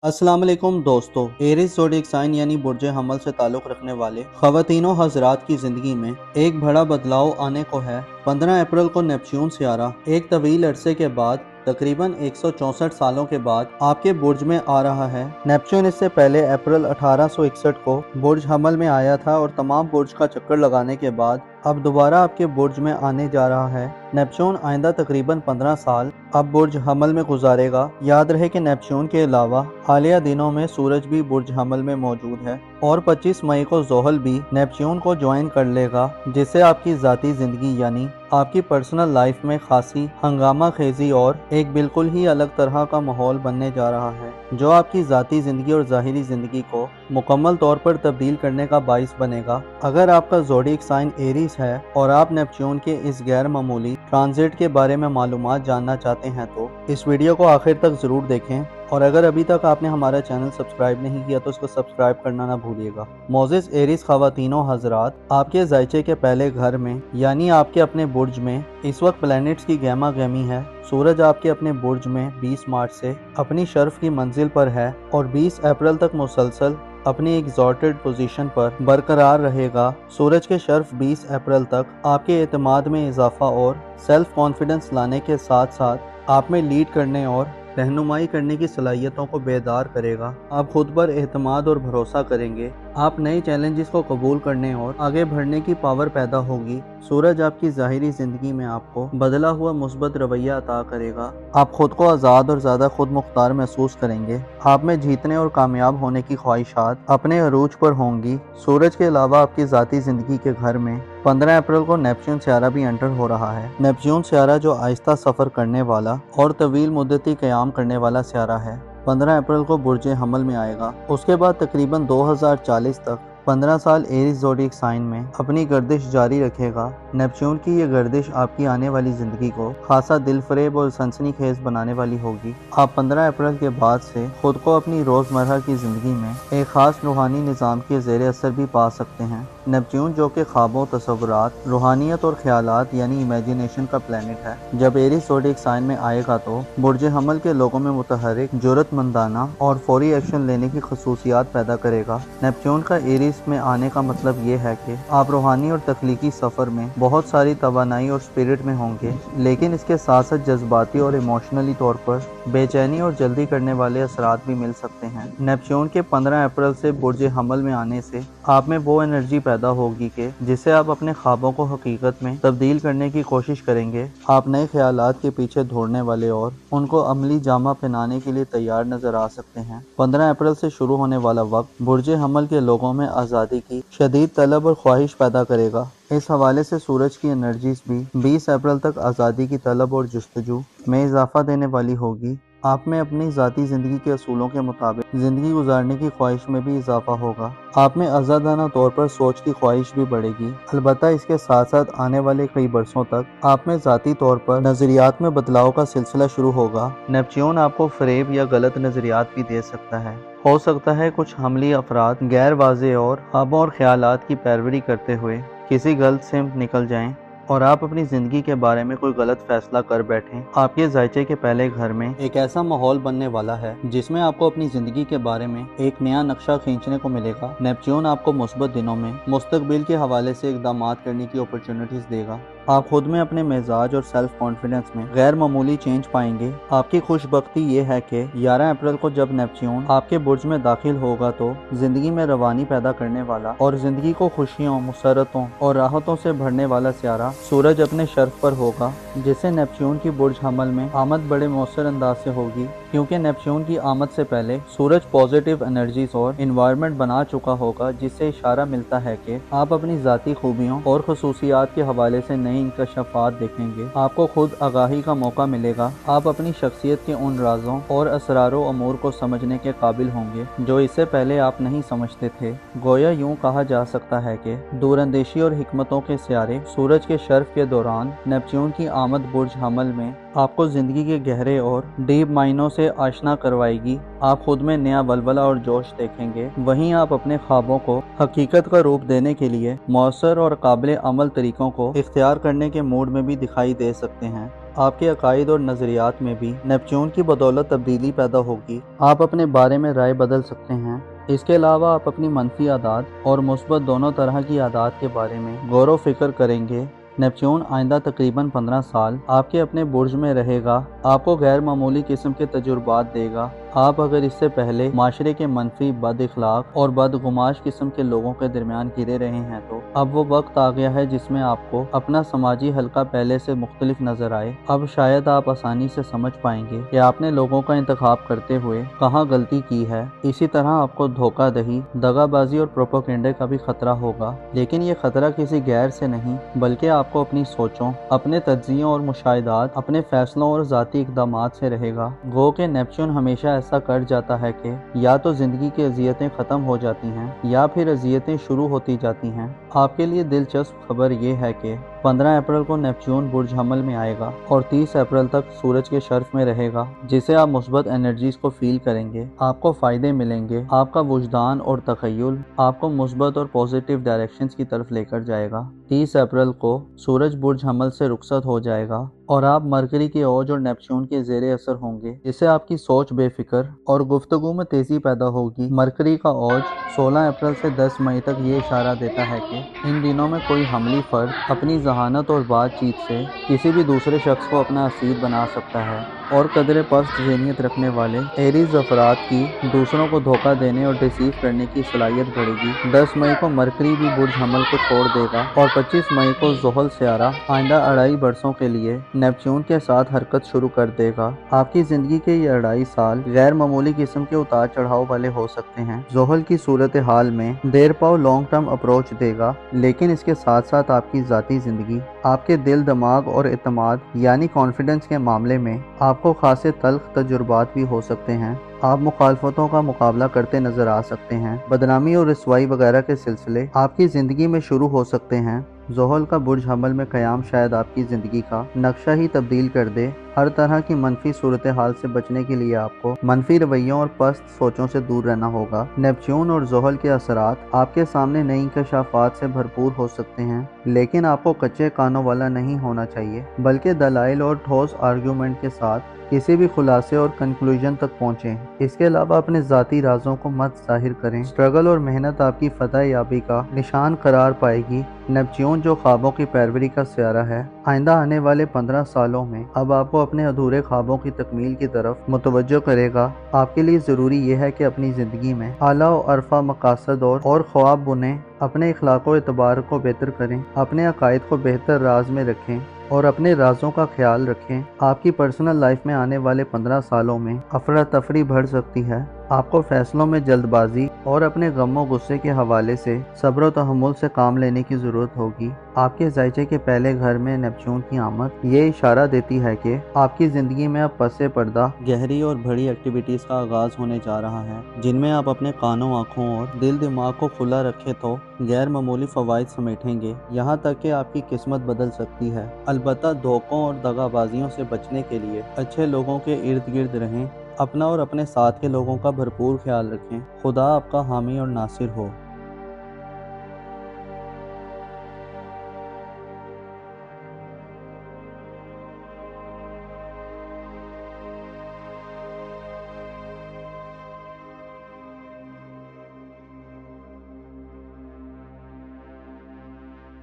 अस्सलाम वालेकुम दोस्तों। एरिस ज़ोडिएक साइन यानी बुर्ज हमल से ताल्लुक़ रखने वाले ख़वातीनो हज़रात की ज़िंदगी में एक बड़ा बदलाव आने को है। 15 अप्रैल को नेपच्यून सियारा एक तवील अरसे के बाद तकरीबन 164 सालों के बाद आपके बुर्ज में आ रहा है। नेपच्यून इससे पहले अप्रैल 1861 को बुर्ज हमल में आया था और तमाम बुर्ज का चक्कर लगाने के बाद अब दोबारा आपके बुर्ज में आने जा रहा है। नेपच्यून आइंदा तकरीबन 15 साल अब बुर्ज हमल में गुजारेगा। याद रहे कि नेपच्यून के अलावा हालिया दिनों में सूरज भी बुर्ज हमल में मौजूद है और 25 मई को ज़ोहल भी नेपच्यून को ज्वाइन कर लेगा, जिससे आपकी ज़ाती ज़िंदगी यानी आपकी पर्सनल लाइफ में खासी हंगामा खेजी और एक बिल्कुल ही अलग तरह का माहौल बनने जा रहा है, जो आपकी ज़ाती ज़िंदगी और ज़ाहिरी ज़िंदगी को मुकम्मल तौर पर तब्दील करने का बाइस बनेगा। अगर आपका ज़ोडिएक साइन एरीज है और आप नेपच्यून के इस गैर मामूली ट्रांजिट के बारे में मालूमात जानना चाहते हैं तो इस वीडियो को आखिर तक ज़रूर देखें, और अगर अभी तक आपने हमारा चैनल सब्सक्राइब नहीं किया तो इसको सब्सक्राइब करना ना भूलिएगा। मोज़ेस एरीज ख़वातीनो हज़रात, आपके ज़ायचे के पहले घर में यानी आपके अपने बुर्ज में इस वक्त प्लैनेट्स की गहमा गहमी है। सूरज आपके अपने बुर्ज में 20 मार्च से अपनी शर्फ की मंजिल पर है और 20 अप्रैल तक मुसलसल अपनी एग्जॉर्टेड पोजीशन पर बरकरार रहेगा। सूरज के शर्फ 20 अप्रैल तक आपके एतमाद में इजाफा और सेल्फ कॉन्फिडेंस लाने के साथ साथ आप में लीड करने और रहनुमाई करने की सलाहियतों को बेदार करेगा। आप खुद पर एतमाद और भरोसा करेंगे। आप नए चैलेंजेस को कबूल करने और आगे बढ़ने की पावर पैदा होगी। सूरज आपकी ज़ाहिरी ज़िंदगी में आपको बदला हुआ मुस्बत रवैया अता करेगा। आप खुद को आज़ाद और ज़्यादा खुद मुख्तार महसूस करेंगे। आप में जीतने और कामयाब होने की ख्वाहिशात अपने अरूज पर होंगी। सूरज के अलावा आपकी ज़ाती ज़िंदगी के घर में 15 अप्रैल को नेपच्यून सियारा भी एंटर हो रहा है। नेपच्यून सियारा जो आहिस्ता सफ़र करने वाला और तवील मुद्दती क़याम करने वाला सियारा है, 15 अप्रैल को बुर्ज हमल में आएगा। उसके बाद तकरीबन 2040 तक 15 साल एरीज ज़ोडिएक साइन में अपनी गर्दिश जारी रखेगा। नेपच्यून की ये गर्दिश आपकी आने वाली ज़िंदगी को खासा दिलफरेब और सनसनीखेज बनाने वाली होगी। आप 15 अप्रैल के बाद से खुद को अपनी रोज़मर्रा की ज़िंदगी में एक ख़ास रूहानी निज़ाम के ज़ेर असर भी पा सकते हैं। नेपच्यून जो कि ख्वाबों, तसव्वुरात, रूहानियत और ख्यालात यानी इमेजिनेशन का प्लैनेट है, जब एरीज ज़ोडिएक साइन में आएगा तो बुर्ज हमल के लोगों में मुतहर्रिक, जुर्रतमंदाना और फौरी एक्शन लेने की खसूसियात पैदा करेगा। नेपच्यून का एरीज में आने का मतलब ये है कि आप रूहानी और तख्लीकी सफ़र में बहुत सारी तवानाई और स्पिरिट में होंगे, लेकिन इसके साथ साथ जज्बाती और इमोशनली तौर पर बेचैनी और जल्दी करने वाले असरात भी मिल सकते हैं। नेपच्यून के 15 अप्रैल से बुर्ज हमल में आने से आप में वो एनर्जी पैदा होगी कि जिससे आप अपने ख्वाबों को हकीकत में तब्दील करने की कोशिश करेंगे। आप नए ख्यालात के पीछे दौड़ने वाले और उनको अमली जामा पहनाने के लिए तैयार नजर आ सकते हैं। 15 अप्रैल से शुरू होने वाला वक्त बुर्ज हमल के लोगों में आज़ादी की शदीद तलब और ख्वाहिश पैदा करेगा। इस हवाले से सूरज की एनर्जीज भी 20 अप्रैल तक आज़ादी की तलब और जुस्तजू में इजाफा देने वाली होगी। आप में अपनी ज़ाती ज़िंदगी के असूलों के मुताबिक ज़िंदगी गुजारने की ख्वाहिश में भी इजाफा होगा। आप में आज़ादाना तौर पर सोच की ख्वाहिश भी बढ़ेगी। अलबत्ता इसके साथ साथ आने वाले कई बरसों तक आप में ज़ाती तौर पर नज़रियात में बदलाव का सिलसिला शुरू होगा। नेपच्यून आपको फ़रेब या गलत नज़रियात भी दे सकता है। हो सकता है कुछ हमली अफराद गैर वाज़ेह और ख्वाबों और ख्यालात की पैरवी करते हुए किसी गलत सिमत निकल जाएं और आप अपनी ज़िंदगी के बारे में कोई गलत फैसला कर बैठें। आपके ज़ायचे के पहले घर में एक ऐसा माहौल बनने वाला है जिसमें आपको अपनी ज़िंदगी के बारे में एक नया नक्शा खींचने को मिलेगा। नेपच्यून आपको मुस्बत दिनों में मुस्तकबिल के हवाले से इक़दामात करने की अपॉर्चुनिटीज़ देगा। आप खुद में अपने मिजाज और सेल्फ कॉन्फिडेंस में गैर मामूली चेंज पाएंगे। आपकी खुशबख्ती ये है कि 11 अप्रैल को जब नेपच्यून आपके बुर्ज में दाखिल होगा तो ज़िंदगी में रवानी पैदा करने वाला और ज़िंदगी को खुशियों, मुसरतों और राहतों से भरने वाला सियारा सूरज अपने शर्फ पर होगा, जिससे नेपच्यून की बुर्ज हमल में आमद बड़े मौसर अंदाज से होगी, क्योंकि नेपच्यून की आमद से पहले सूरज पॉजिटिव एनर्जीज और इन्वायरमेंट बना चुका होगा, जिससे इशारा मिलता है कि आप अपनी ज़ाती खूबियों और खसूसियात के हवाले से नई इंकशाफात देखेंगे। आपको खुद आगाही का मौका मिलेगा। आप अपनी शख्सियत के उन राजों और असरारो अमूर को समझने के काबिल होंगे जो इससे पहले आप नहीं समझते थे। गोया यूं कहा जा सकता है कि दूरंदेशी और हिकमतों के सियारे सूरज के शर्फ के दौरान नेपच्यून की आमद बुर्ज हमल में आपको ज़िंदगी के गहरे और डीप मायनों से आशना करवाएगी। आप खुद में नया वलवला और जोश देखेंगे। वहीं आप अपने ख्वाबों को हकीकत का रूप देने के लिए मौसर और काबिल अमल तरीकों को इख्तियार करने के मूड में भी दिखाई दे सकते हैं। آپ کے عقائد اور نظریات میں بھی نیپچون کی بدولت تبدیلی پیدا ہوگی۔ آپ اپنے بارے میں رائے بدل سکتے ہیں۔ اس کے علاوہ آپ اپنی منفی عادات اور مثبت دونوں طرح کی عادات کے بارے میں غور و فکر کریں گے۔ نیپچون آئندہ تقریباً 15 سال آپ کے اپنے برج میں رہے گا، آپ کو غیر معمولی قسم کے تجربات دے گا۔ آپ اگر اس سے پہلے معاشرے کے منفی، بد اخلاق اور بدگماش قسم کے لوگوں کے درمیان گرے رہے ہیں تو اب وہ وقت آ گیا ہے جس میں آپ کو اپنا سماجی حلقہ پہلے سے مختلف نظر آئے۔ اب شاید آپ آسانی سے سمجھ پائیں گے کہ آپ نے لوگوں کا انتخاب کرتے ہوئے کہاں غلطی کی ہے۔ اسی طرح آپ کو دھوکہ دہی، دغا بازی اور پروپیگنڈے کا بھی خطرہ ہوگا، لیکن یہ خطرہ کسی غیر سے نہیں بلکہ آپ کو اپنی سوچوں، اپنے تجزیوں اور مشاہدات، اپنے فیصلوں اور ذاتی اقدامات سے رہے گا۔ گو کہ نیپچون ہمیشہ ایسا کر جاتا ہے کہ یا تو زندگی کی اذیتیں ختم ہو جاتی ہیں یا پھر اذیتیں شروع ہوتی جاتی ہیں۔ آپ کے لیے دلچسپ خبر یہ ہے کہ 15 اپریل کو نیپچون برج حمل میں آئے گا اور 30 اپریل تک سورج کے شرف میں رہے گا، جسے آپ مثبت انرجیز کو فیل کریں گے۔ آپ کو فائدے ملیں گے، آپ کا وجدان اور تخیل آپ کو مثبت اور پازیٹیو ڈائریکشنز کی طرف لے کر جائے گا۔ 30 اپریل کو سورج برج حمل سے رخصت ہو جائے گا اور آپ مرکری کے اوج اور نیپچون کے زیر اثر ہوں گے، جس سے آپ کی سوچ بے فکر اور گفتگو میں تیزی پیدا ہوگی۔ مرکری کا اوج 16 اپریل سے 10 مئی تک یہ اشارہ دیتا ہے کہ ان دنوں میں کوئی حملی فرد اپنی ذہانت اور بات چیت سے کسی بھی دوسرے شخص کو اپنا اسیر بنا سکتا ہے، اور قدرے پست ذہنیت رکھنے والے ایریز افراد کی دوسروں کو دھوکہ دینے اور ڈیسیو کرنے کی صلاحیت بڑھے گی۔ 10 مئی کو مرکری بھی برج حمل کو چھوڑ دے گا اور 25 مئی کو زحل سیارہ آئندہ 2.5 برسوں کے لیے نیپچون کے ساتھ حرکت شروع کر دے گا۔ آپ کی زندگی کے یہ 2.5 سال غیر معمولی قسم کے اتار چڑھاؤ والے ہو سکتے ہیں۔ زحل کی صورتحال میں دیر پاؤ لانگ ٹرم اپروچ دے گا، لیکن اس کے ساتھ ساتھ آپ کی ذاتی زندگی، آپ کے دل، دماغ اور اعتماد یعنی کانفیڈنس کے معاملے میں آپ کو خاصے تلخ تجربات بھی ہو سکتے ہیں۔ آپ مخالفتوں کا مقابلہ کرتے نظر آ سکتے ہیں، بدنامی اور رسوائی وغیرہ کے سلسلے آپ کی زندگی میں شروع ہو سکتے ہیں۔ زحل کا برج حمل میں قیام شاید آپ کی زندگی کا نقشہ ہی تبدیل کر دے۔ ہر طرح کی منفی صورتحال سے بچنے کے لیے آپ کو منفی رویوں اور پست سوچوں سے دور رہنا ہوگا۔ نیپچون اور زحل کے اثرات آپ کے سامنے نئی انکشافات سے بھرپور ہو سکتے ہیں، لیکن آپ کو کچے کانوں والا نہیں ہونا چاہیے، بلکہ دلائل اور ٹھوس آرگیومنٹ کے ساتھ کسی بھی خلاصے اور کنکلوژن تک پہنچیں۔ اس کے علاوہ اپنے ذاتی رازوں کو مت ظاہر کریں۔ اسٹرگل اور محنت آپ کی فتح یابی کا نشان قرار پائے گی۔ نیپچون جو خوابوں کی پیروی کا سیارہ ہے، آئندہ آنے والے 15 سالوں میں اب آپ کو اپنے ادھورے خوابوں کی تکمیل کی طرف متوجہ کرے گا۔ آپ کے لیے ضروری یہ ہے کہ اپنی زندگی میں اعلیٰ و عرفہ مقاصد اور خواب بنیں، اپنے اخلاق و اعتبار کو بہتر کریں، اپنے عقائد کو بہتر راز میں رکھیں اور اپنے رازوں کا خیال رکھیں۔ آپ کی پرسنل لائف میں آنے والے 15 سالوں میں افراتفری بڑھ سکتی ہے۔ آپ کو فیصلوں میں جلد بازی اور اپنے غم و غصے کے حوالے سے صبر و تحمل سے کام لینے کی ضرورت ہوگی۔ آپ کے ذائچے کے پہلے گھر میں نیپچون کی آمد یہ اشارہ دیتی ہے کہ آپ کی زندگی میں اب پس پردہ گہری اور بڑی ایکٹیویٹیز کا آغاز ہونے جا رہا ہے، جن میں آپ اپنے کانوں، آنکھوں اور دل دماغ کو کھلا رکھے تو غیر معمولی فوائد سمیٹیں گے، یہاں تک کہ آپ کی قسمت بدل سکتی ہے۔ البتہ دھوکوں اور دغا بازیوں سے بچنے کے لیے اچھے لوگوں کے ارد گرد رہیں، اپنا اور اپنے ساتھ کے لوگوں کا بھرپور خیال رکھیں۔ خدا آپ کا حامی اور ناصر ہو۔